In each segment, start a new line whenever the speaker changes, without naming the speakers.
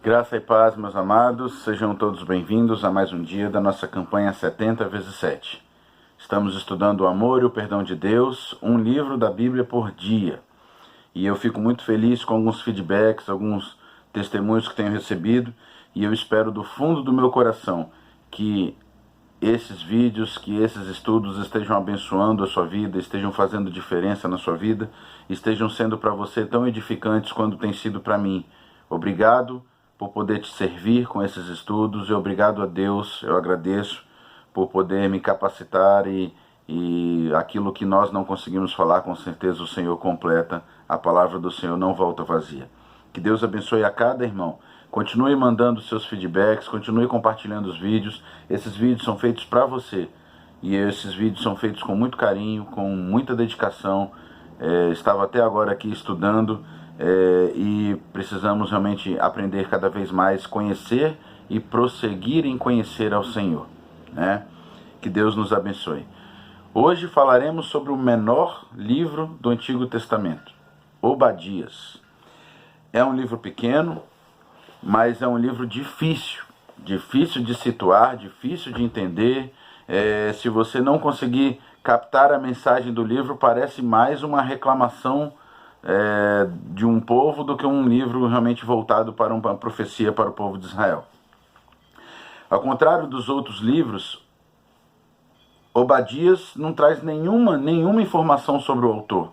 Graça e paz, meus amados, sejam todos bem-vindos a mais um dia da nossa campanha 70 vezes 7. Estamos estudando o amor e o perdão de Deus, um livro da Bíblia por dia. E eu fico muito feliz com alguns feedbacks, alguns testemunhos que tenho recebido, e eu espero do fundo do meu coração que esses vídeos, que esses estudos estejam abençoando a sua vida, estejam fazendo diferença na sua vida, estejam sendo para você tão edificantes quanto tem sido para mim. Obrigado por poder te servir com esses estudos, e obrigado a Deus, eu agradeço por poder me capacitar e aquilo que nós não conseguimos falar, com certeza o Senhor completa, a palavra do Senhor não volta vazia. Que Deus abençoe a cada irmão. Continue mandando seus feedbacks, continue compartilhando os vídeos. Esses vídeos são feitos para você, e esses vídeos são feitos com muito carinho, com muita dedicação. Estava até agora aqui estudando, e precisamos realmente aprender cada vez mais, conhecer e prosseguir em conhecer ao Senhor, né? Que Deus nos abençoe. Hoje falaremos sobre o menor livro do Antigo Testamento, Obadias. É um livro pequeno, mas é um livro difícil de situar, difícil de entender. Se você não conseguir captar a mensagem do livro, parece mais uma reclamação de um povo do que um livro realmente voltado para uma profecia para o povo de Israel. Ao contrário dos outros livros, Obadias não traz nenhuma informação sobre o autor.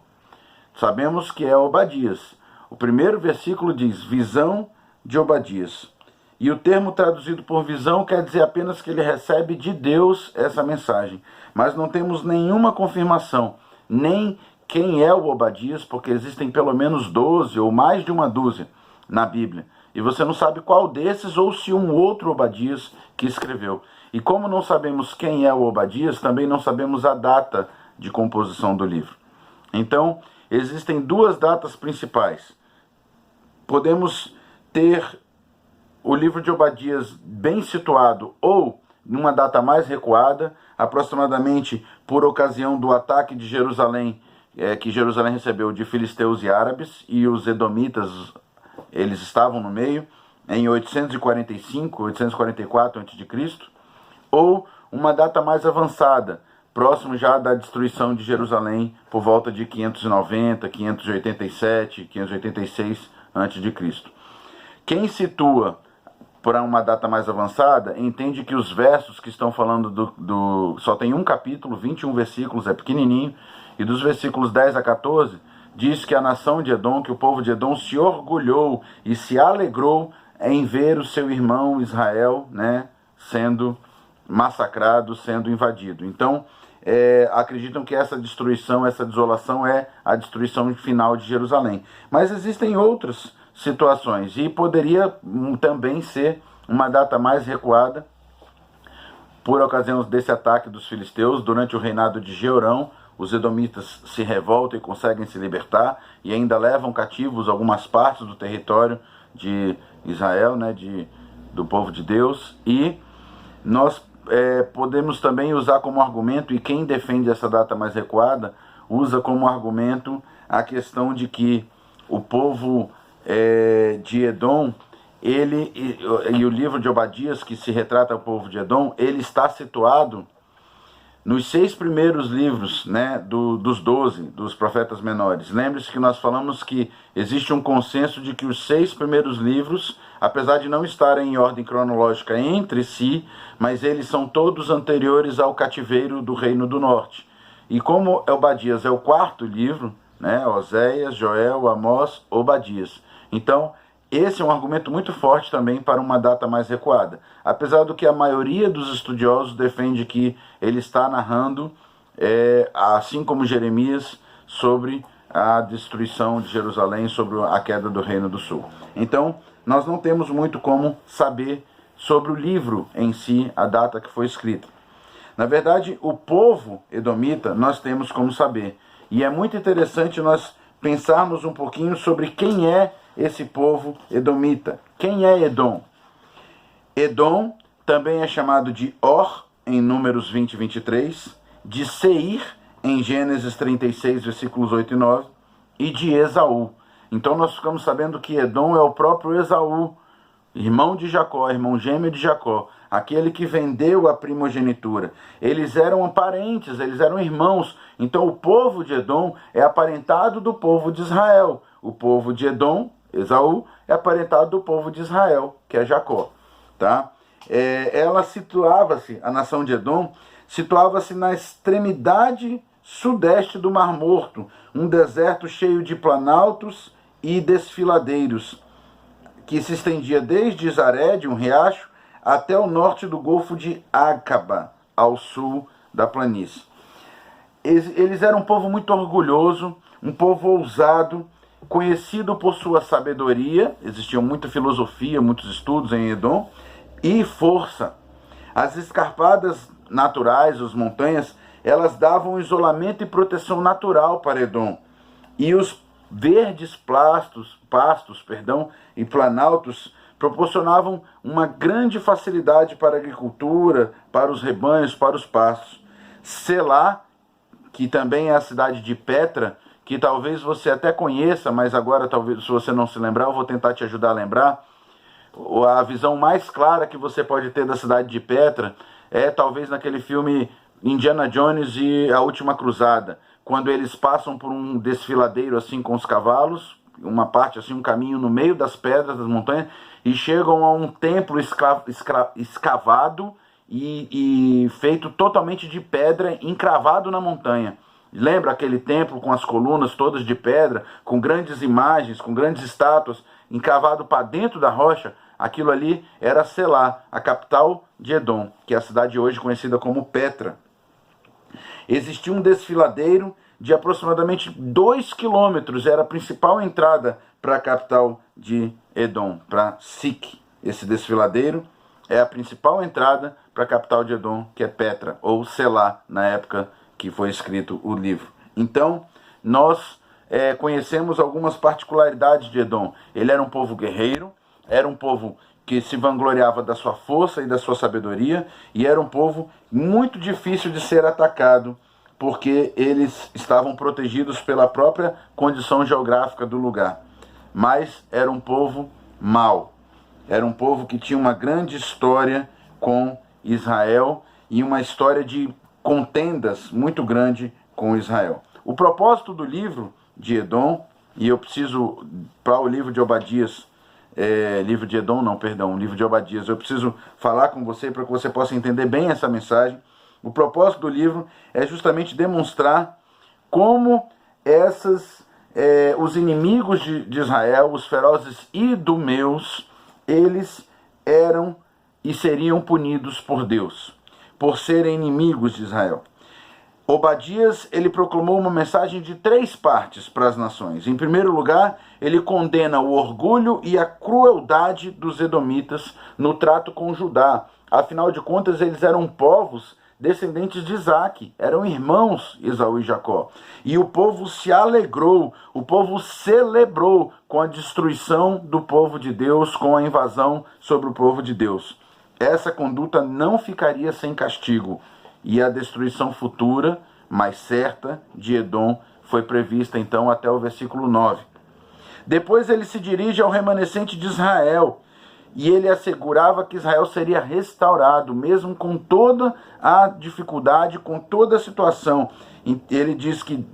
Sabemos que é Obadias. O primeiro versículo diz, visão de Obadias. E o termo traduzido por visão quer dizer apenas que ele recebe de Deus essa mensagem. Mas não temos nenhuma confirmação, nem quem é o Obadias, porque existem pelo menos 12 ou mais de uma dúzia na Bíblia. E você não sabe qual desses ou se um outro Obadias que escreveu. E como não sabemos quem é o Obadias, também não sabemos a data de composição do livro. Então, existem duas datas principais. Podemos ter o livro de Obadias bem situado ou numa data mais recuada, aproximadamente por ocasião do ataque de Jerusalém, que Jerusalém recebeu de filisteus e árabes, e os edomitas, eles estavam no meio, em 845, 844 a.C., ou uma data mais avançada, próximo já da destruição de Jerusalém, por volta de 590, 587, 586 a.C. Quem situa para uma data mais avançada, entende que os versos que estão falando só tem um capítulo, 21 versículos, é pequenininho, e dos versículos 10 a 14, diz que a nação de Edom, que o povo de Edom se orgulhou e se alegrou em ver o seu irmão Israel, né, sendo massacrado, sendo invadido. Então, acreditam que essa destruição, essa desolação é a destruição final de Jerusalém. Mas existem outras situações, e poderia também ser uma data mais recuada, por ocasião desse ataque dos filisteus, durante o reinado de Jeorão. Os edomitas se revoltam e conseguem se libertar, e ainda levam cativos algumas partes do território de Israel, né, do povo de Deus, e nós podemos também usar como argumento, e quem defende essa data mais recuada, usa como argumento a questão de que o povo de Edom, e o livro de Obadias, que se retrata o povo de Edom, ele está situado nos 6 primeiros livros, né, dos 12, dos profetas menores. Lembre-se que nós falamos que existe um consenso de que os 6 primeiros livros, apesar de não estarem em ordem cronológica entre si, mas eles são todos anteriores ao cativeiro do Reino do Norte. E como Obadias é o 4º livro, né, Oséias, Joel, Amós, Obadias. Então, esse é um argumento muito forte também para uma data mais recuada. Apesar do que a maioria dos estudiosos defende que ele está narrando, assim como Jeremias, sobre a destruição de Jerusalém, sobre a queda do Reino do Sul. Então, nós não temos muito como saber sobre o livro em si, a data que foi escrita. Na verdade, o povo edomita, nós temos como saber. E é muito interessante nós pensarmos um pouquinho sobre quem é esse povo edomita. Quem é Edom? Edom também é chamado de Or, em Números 20 e 23, de Seir, em Gênesis 36, versículos 8 e 9, e de Esaú. Então nós ficamos sabendo que Edom é o próprio Esaú, irmão de Jacó, irmão gêmeo de Jacó, aquele que vendeu a primogenitura. Eles eram parentes, eles eram irmãos. Então o povo de Edom é aparentado do povo de Israel. O povo de Edom, Esaú, é aparentado do povo de Israel, que é Jacó. Tá? Ela situava-se, a nação de Edom, situava-se na extremidade sudeste do Mar Morto, um deserto cheio de planaltos e desfiladeiros, que se estendia desde Zared, um riacho, até o norte do Golfo de Acaba, ao sul da planície. Eles eram um povo muito orgulhoso, um povo ousado, conhecido por sua sabedoria, existia muita filosofia, muitos estudos em Edom, e força. As escarpadas naturais, as montanhas, elas davam isolamento e proteção natural para Edom. E os verdes pastos, e planaltos proporcionavam uma grande facilidade para a agricultura, para os rebanhos, para os pastos. Selá, que também é a cidade de Petra, que talvez você até conheça, mas agora, talvez, se você não se lembrar, eu vou tentar te ajudar a lembrar. A visão mais clara que você pode ter da cidade de Petra é talvez naquele filme Indiana Jones e a Última Cruzada, quando eles passam por um desfiladeiro assim com os cavalos, uma parte assim, um caminho no meio das pedras das montanhas, e chegam a um templo escavado e feito totalmente de pedra, encravado na montanha. Lembra aquele templo com as colunas todas de pedra, com grandes imagens, com grandes estátuas, encravado para dentro da rocha? Aquilo ali era Selá, a capital de Edom, que é a cidade hoje conhecida como Petra. Existia um desfiladeiro de aproximadamente 2 quilômetros, era a principal entrada para a capital de Edom, para Sik. Esse desfiladeiro é a principal entrada para a capital de Edom, que é Petra, ou Selá, na época que foi escrito o livro. Então, nós conhecemos algumas particularidades de Edom. Ele era um povo guerreiro, era um povo que se vangloriava da sua força e da sua sabedoria, e era um povo muito difícil de ser atacado, porque eles estavam protegidos pela própria condição geográfica do lugar. Mas era um povo mau. Era um povo que tinha uma grande história com Israel e uma história de contendas muito grande com Israel. O propósito do livro de Edom, e eu preciso, para o livro de Obadias, livro de Edom não, perdão, livro de Obadias, eu preciso falar com você para que você possa entender bem essa mensagem. O propósito do livro é justamente demonstrar como os inimigos de Israel, os ferozes idumeus, eles eram e seriam punidos por Deus, por serem inimigos de Israel. Obadias, ele proclamou uma mensagem de 3 partes para as nações. Em primeiro lugar, ele condena o orgulho e a crueldade dos edomitas no trato com Judá. Afinal de contas, eles eram povos descendentes de Isaac, eram irmãos Esaú e Jacó. E o povo se alegrou, o povo celebrou com a destruição do povo de Deus, com a invasão sobre o povo de Deus. Essa conduta não ficaria sem castigo, e a destruição futura, mas certa, de Edom foi prevista então até o versículo 9. Depois ele se dirige ao remanescente de Israel, e ele assegurava que Israel seria restaurado, mesmo com toda a dificuldade, com toda a situação. Ele diz que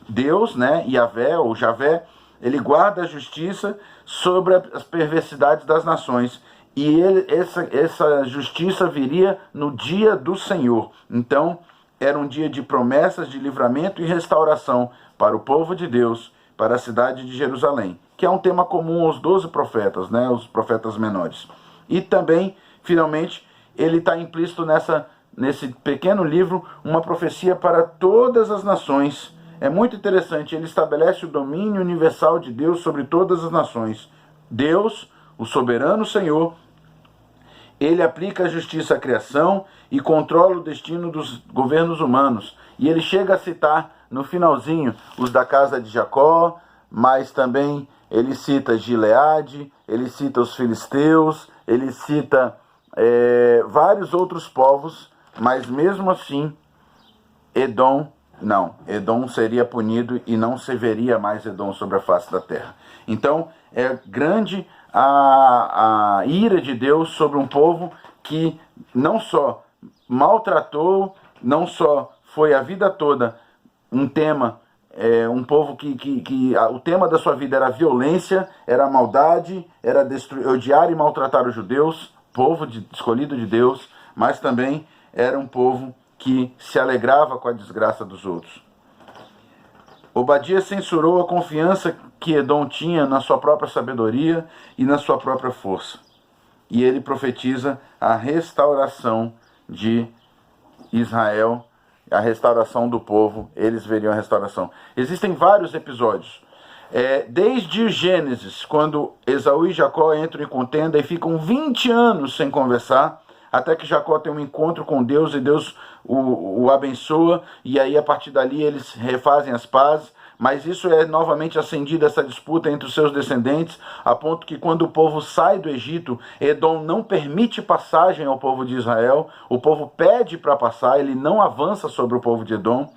Deus, Yahvé ou Javé, ele guarda a justiça sobre as perversidades das nações. E essa justiça viria no dia do Senhor. Então, era um dia de promessas, de livramento e restauração para o povo de Deus, para a cidade de Jerusalém, que é um tema comum aos 12 profetas, os profetas menores. E também, finalmente, ele está implícito nesse pequeno livro, uma profecia para todas as nações. É muito interessante, ele estabelece o domínio universal de Deus sobre todas as nações. Deus, o soberano Senhor, ele aplica a justiça à criação e controla o destino dos governos humanos. E ele chega a citar, no finalzinho, os da casa de Jacó, mas também ele cita Gileade, ele cita os filisteus, ele cita vários outros povos, mas mesmo assim, Edom seria punido e não se veria mais Edom sobre a face da terra. Então, é grande a ira de Deus sobre um povo que não só maltratou, não só foi a vida toda um tema, um povo que o tema da sua vida era a violência, era a maldade, era odiar e maltratar os judeus, povo escolhido de Deus, mas também era um povo que se alegrava com a desgraça dos outros. Obadias censurou a confiança que Edom tinha na sua própria sabedoria e na sua própria força. E ele profetiza a restauração de Israel, a restauração do povo. Eles veriam a restauração. Existem vários episódios. Desde Gênesis, quando Esaú e Jacó entram em contenda e ficam 20 anos sem conversar, até que Jacó tem um encontro com Deus e Deus o abençoa, e aí a partir dali eles refazem as pazes, mas isso é novamente acendida, essa disputa entre os seus descendentes, a ponto que quando o povo sai do Egito, Edom não permite passagem ao povo de Israel, o povo pede para passar, ele não avança sobre o povo de Edom,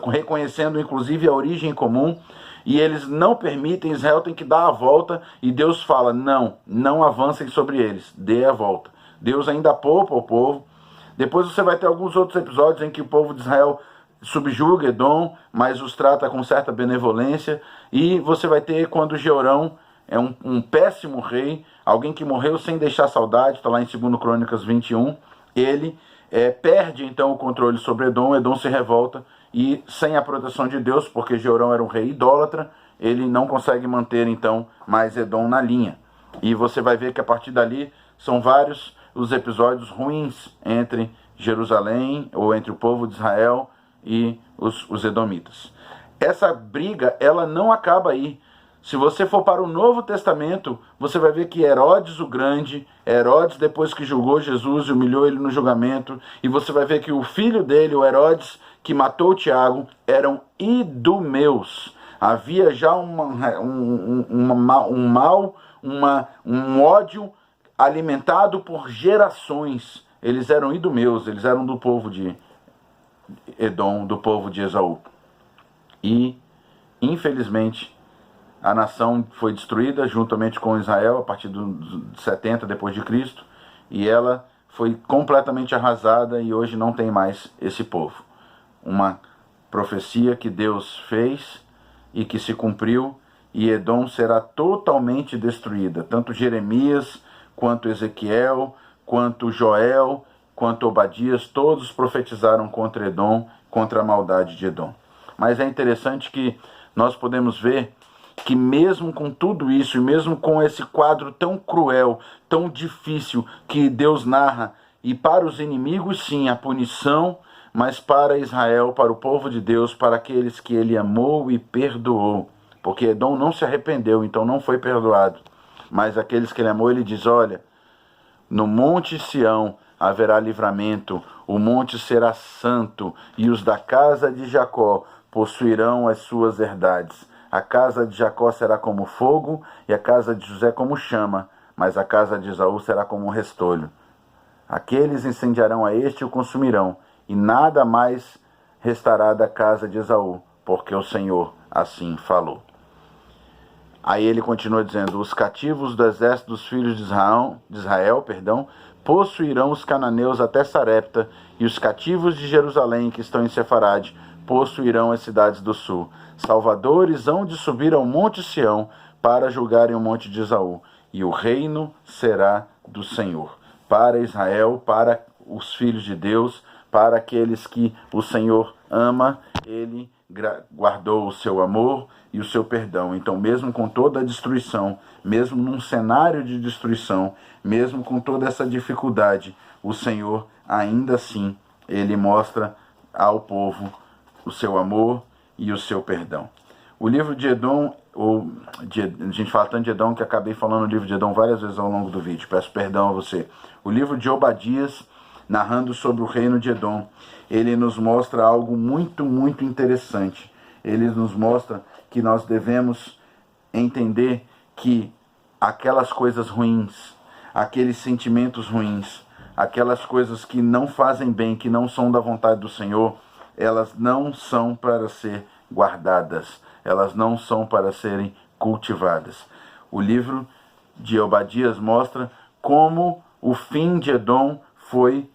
reconhecendo inclusive a origem comum, e eles não permitem, Israel tem que dar a volta, e Deus fala, não avancem sobre eles, dê a volta. Deus ainda poupa o povo. Depois você vai ter alguns outros episódios em que o povo de Israel subjuga Edom, mas os trata com certa benevolência. E você vai ter quando Jeorão é um péssimo rei, alguém que morreu sem deixar saudade, está lá em 2 Crônicas 21. Ele perde então o controle sobre Edom, Edom se revolta e sem a proteção de Deus, porque Jeorão era um rei idólatra, ele não consegue manter então mais Edom na linha. E você vai ver que a partir dali são vários os episódios ruins entre Jerusalém, ou entre o povo de Israel e os edomitas. Essa briga, ela não acaba aí. Se você for para o Novo Testamento, você vai ver que Herodes o Grande, Herodes depois que julgou Jesus e humilhou ele no julgamento, e você vai ver que o filho dele, o Herodes, que matou Tiago, eram idumeus. Havia já um ódio alimentado por gerações. Eles eram idumeus, eles eram do povo de Edom, do povo de Esaú. E, infelizmente, a nação foi destruída juntamente com Israel a partir de 70 depois de Cristo, e ela foi completamente arrasada e hoje não tem mais esse povo. Uma profecia que Deus fez e que se cumpriu, e Edom será totalmente destruída. Tanto Jeremias, quanto Ezequiel, quanto Joel, quanto Obadias, todos profetizaram contra Edom, contra a maldade de Edom. Mas é interessante que nós podemos ver que mesmo com tudo isso, e mesmo com esse quadro tão cruel, tão difícil que Deus narra, e para os inimigos sim, a punição, mas para Israel, para o povo de Deus, para aqueles que ele amou e perdoou, porque Edom não se arrependeu, então não foi perdoado. Mas aqueles que ele amou, ele diz, olha, no monte Sião haverá livramento, o monte será santo, e os da casa de Jacó possuirão as suas herdades. A casa de Jacó será como fogo, e a casa de José como chama, mas a casa de Esaú será como um restolho. Aqueles incendiarão a este e o consumirão, e nada mais restará da casa de Esaú, porque o Senhor assim falou. Aí ele continua dizendo, os cativos do exército dos filhos de Israel, possuirão os cananeus até Sarepta, e os cativos de Jerusalém que estão em Sefarade possuirão as cidades do sul. Salvadores hão de subir ao monte Sião para julgarem o monte de Esaú, e o reino será do Senhor. Para Israel, para os filhos de Deus, para aqueles que o Senhor ama, ele guardou o seu amor e o seu perdão. Então, mesmo com toda a destruição, mesmo num cenário de destruição, mesmo com toda essa dificuldade, o Senhor, ainda assim, ele mostra ao povo o seu amor e o seu perdão. O livro de Edom, a gente fala tanto de Edom que acabei falando o livro de Edom várias vezes ao longo do vídeo, peço perdão a você. O livro de Obadias, narrando sobre o reino de Edom, ele nos mostra algo muito, muito interessante. Ele nos mostra que nós devemos entender que aquelas coisas ruins, aqueles sentimentos ruins, aquelas coisas que não fazem bem, que não são da vontade do Senhor, elas não são para ser guardadas, elas não são para serem cultivadas. O livro de Obadias mostra como o fim de Edom foi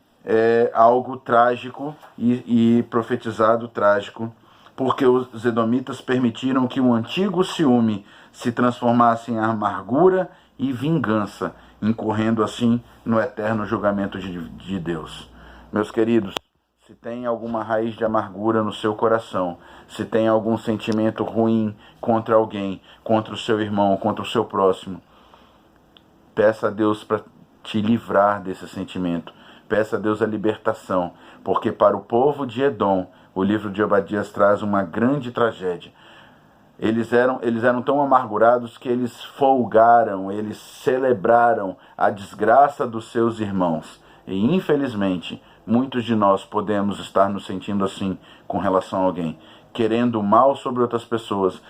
algo trágico e profetizado trágico, porque os edomitas permitiram que o antigo ciúme se transformasse em amargura e vingança, incorrendo assim no eterno julgamento de Deus. Meus queridos, se tem alguma raiz de amargura no seu coração, se tem algum sentimento ruim contra alguém, contra o seu irmão, contra o seu próximo, peça a Deus para te livrar desse sentimento. Peça a Deus a libertação, porque para o povo de Edom, o livro de Obadias traz uma grande tragédia. Eles eram tão amargurados que eles folgaram, eles celebraram a desgraça dos seus irmãos. E infelizmente, muitos de nós podemos estar nos sentindo assim com relação a alguém, querendo mal sobre outras pessoas,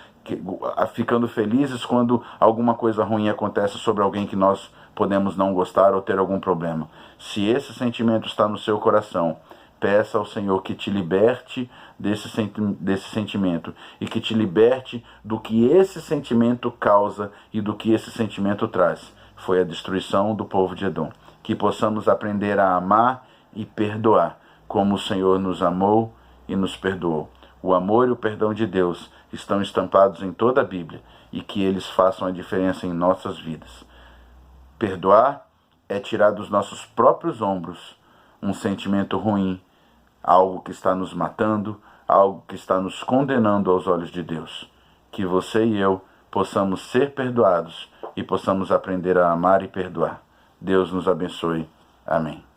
ficando felizes quando alguma coisa ruim acontece sobre alguém que nós podemos não gostar ou ter algum problema. Se esse sentimento está no seu coração, peça ao Senhor que te liberte desse sentimento e que te liberte do que esse sentimento causa e do que esse sentimento traz. Foi a destruição do povo de Edom. Que possamos aprender a amar e perdoar, como o Senhor nos amou e nos perdoou. O amor e o perdão de Deus estão estampados em toda a Bíblia e que eles façam a diferença em nossas vidas. Perdoar é tirar dos nossos próprios ombros um sentimento ruim, algo que está nos matando, algo que está nos condenando aos olhos de Deus. Que você e eu possamos ser perdoados e possamos aprender a amar e perdoar. Deus nos abençoe. Amém.